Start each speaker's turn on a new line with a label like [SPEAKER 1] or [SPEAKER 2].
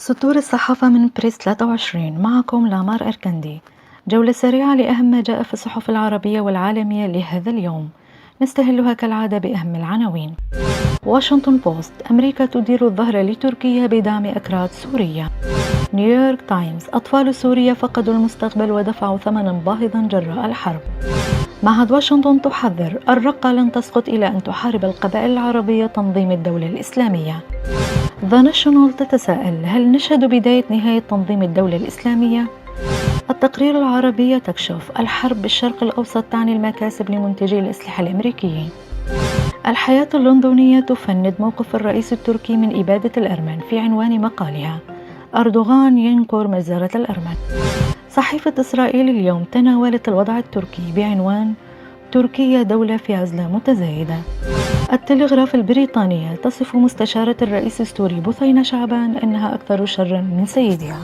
[SPEAKER 1] سطور الصحافة من بريس 23. معكم لامار أركندي. جولة سريعة لأهم ما جاء في الصحف العربية والعالمية لهذا اليوم، نستهلها كالعادة بأهم العناوين. واشنطن بوست: أمريكا تدير الظهر لتركيا بدعم أكراد سوريا. نيويورك تايمز: أطفال سوريا فقدوا المستقبل ودفعوا ثمنا باهظا جراء الحرب. معهد واشنطن تحذر: الرقة لن تسقط إلى أن تحارب القبائل العربية تنظيم الدولة الإسلامية. ذا ناشونال تتساءل: هل نشهد بداية نهاية تنظيم الدولة الإسلامية؟ التقرير العربية تكشف: الحرب بالشرق الأوسط تعني المكاسب لمنتجي الأسلحة الأمريكيين. الحياة اللندنية تفند موقف الرئيس التركي من إبادة الأرمن في عنوان مقالها: أردوغان ينكر مجزرة الأرمن. صحيفة إسرائيل اليوم تناولت الوضع التركي بعنوان: تركيا دولة في عزلة متزايدة. التلغراف البريطانية تصف مستشارة الرئيس السوري بثينة شعبان أنها أكثر شرا من سيدها.